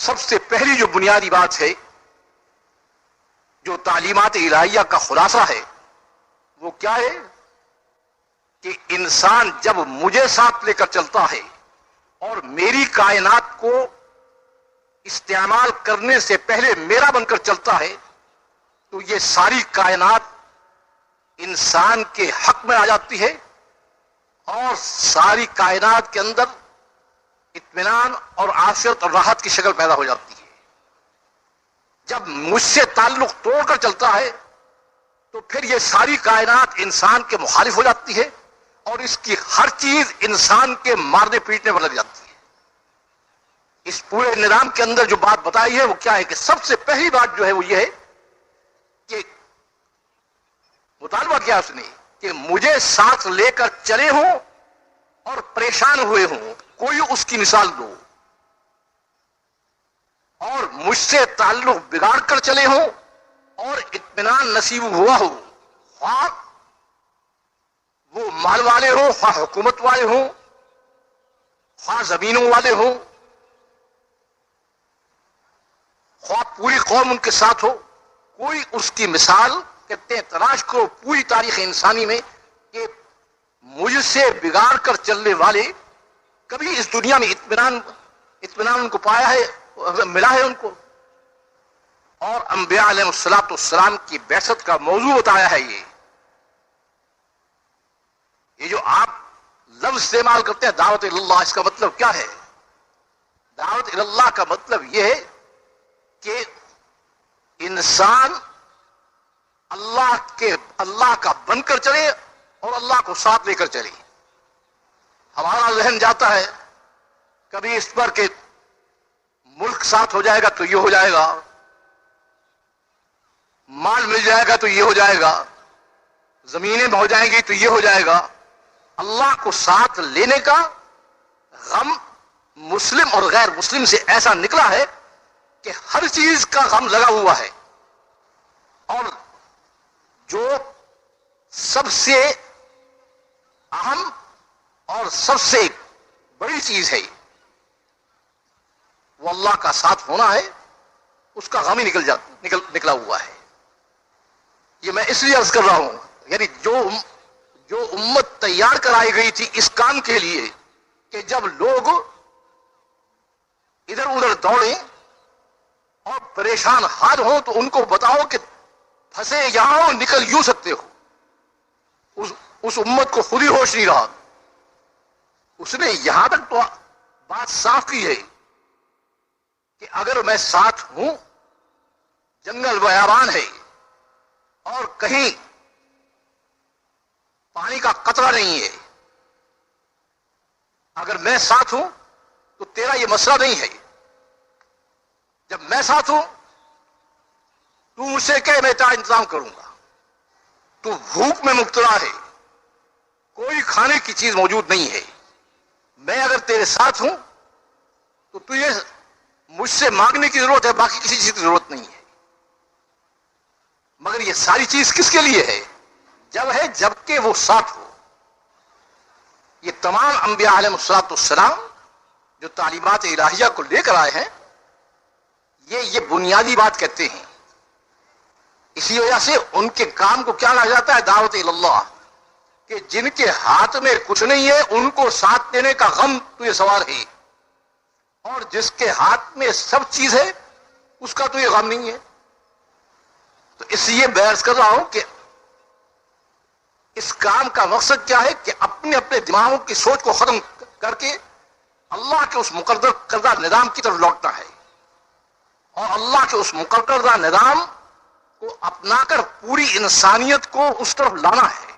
سب سے پہلی جو بنیادی بات ہے جو تعلیمات الہیہ کا خلاصہ ہے وہ کیا ہے کہ انسان جب مجھے ساتھ لے کر چلتا ہے اور میری کائنات کو استعمال کرنے سے پہلے میرا بن کر چلتا ہے تو یہ ساری کائنات انسان کے حق میں آ جاتی ہے اور ساری کائنات کے اندر اطمینان اور عافیت اور راحت کی شکل پیدا ہو جاتی ہے۔ جب مجھ سے تعلق توڑ کر چلتا ہے تو پھر یہ ساری کائنات انسان کے مخالف ہو جاتی ہے اور اس کی ہر چیز انسان کے مارنے پیٹنے پر لگ جاتی ہے۔ اس پورے نظام کے اندر جو بات بتائی ہے وہ کیا ہے کہ سب سے پہلی بات جو ہے وہ یہ ہے کہ مطالبہ کیا اس نے کہ مجھے ساتھ لے کر چلے ہوں اور پریشان ہوئے ہوں، کوئی اس کی مثال دو، اور مجھ سے تعلق بگاڑ کر چلے ہوں اور اطمینان نصیب ہوا ہو، خواہ وہ مال والے ہوں، خواہ حکومت والے ہوں، خواہ زمینوں والے ہوں، خواہ پوری قوم ان کے ساتھ ہو، کوئی اس کی مثال کہتے ہیں تلاش کرو پوری تاریخ انسانی میں کہ مجھ سے بگاڑ کر چلنے والے کبھی اس دنیا میں اطمینان ان کو پایا ہے، ملا ہے ان کو۔ اور انبیاء علیہ الصلوۃ والسلام کی بعثت کا موضوع بتایا ہے یہ جو آپ لفظ استعمال کرتے ہیں دعوت اللہ، اس کا مطلب کیا ہے؟ دعوت اللہ کا مطلب یہ ہے کہ انسان اللہ کا بن کر چلے اور اللہ کو ساتھ لے کر چلے۔ ہمارا ذہن جاتا ہے کبھی اس پر کہ ملک ساتھ ہو جائے گا تو یہ ہو جائے گا، مال مل جائے گا تو یہ ہو جائے گا، زمینیں ہو جائیں گی تو یہ ہو جائے گا۔ اللہ کو ساتھ لینے کا غم مسلم اور غیر مسلم سے ایسا نکلا ہے کہ ہر چیز کا غم لگا ہوا ہے، اور جو سب سے اہم اور سب سے بڑی چیز ہے وہ اللہ کا ساتھ ہونا ہے، اس کا غم ہی نکلا ہوا ہے۔ یہ میں اس لیے عرض کر رہا ہوں یعنی جو امت تیار کرائی گئی تھی اس کام کے لیے کہ جب لوگ ادھر ادھر دوڑیں اور پریشان حال ہوں تو ان کو بتاؤ کہ پھنسے یہاں ہو نکل یوں سکتے ہو، اس امت کو خود ہی ہوش نہیں رہا۔ اس نے یہاں تک تو بات صاف کی ہے کہ اگر میں ساتھ ہوں، جنگل بیابان ہے اور کہیں پانی کا قطرہ نہیں ہے، اگر میں ساتھ ہوں تو تیرا یہ مسئلہ نہیں ہے۔ جب میں ساتھ ہوں تو مجھ سے کہ میں تیرا انتظام کروں گا۔ تو بھوک میں مبتلا ہے، کوئی کھانے کی چیز موجود نہیں ہے، میں اگر تیرے ساتھ ہوں تو تجھے مجھ سے مانگنے کی ضرورت ہے، باقی کسی چیز کی ضرورت نہیں ہے۔ مگر یہ ساری چیز کس کے لیے ہے؟ جبکہ وہ ساتھ ہو۔ یہ تمام انبیاء علیہ الصلوۃ والسلام جو تعلیمات الہیہ کو لے کر آئے ہیں یہ بنیادی بات کہتے ہیں۔ اسی وجہ سے ان کے کام کو کیا کہا جاتا ہے؟ دعوت اللہ، کہ جن کے ہاتھ میں کچھ نہیں ہے ان کو ساتھ دینے کا غم تو یہ سوال ہے، اور جس کے ہاتھ میں سب چیز ہے اس کا تو یہ غم نہیں ہے۔ تو اس لیے میں عرض کر رہا ہوں کہ اس کام کا مقصد کیا ہے کہ اپنے دماغوں کی سوچ کو ختم کر کے اللہ کے اس مقرر کردہ نظام کی طرف لوٹنا ہے، اور اللہ کے اس مقرر کردہ نظام کو اپنا کر پوری انسانیت کو اس طرف لانا ہے۔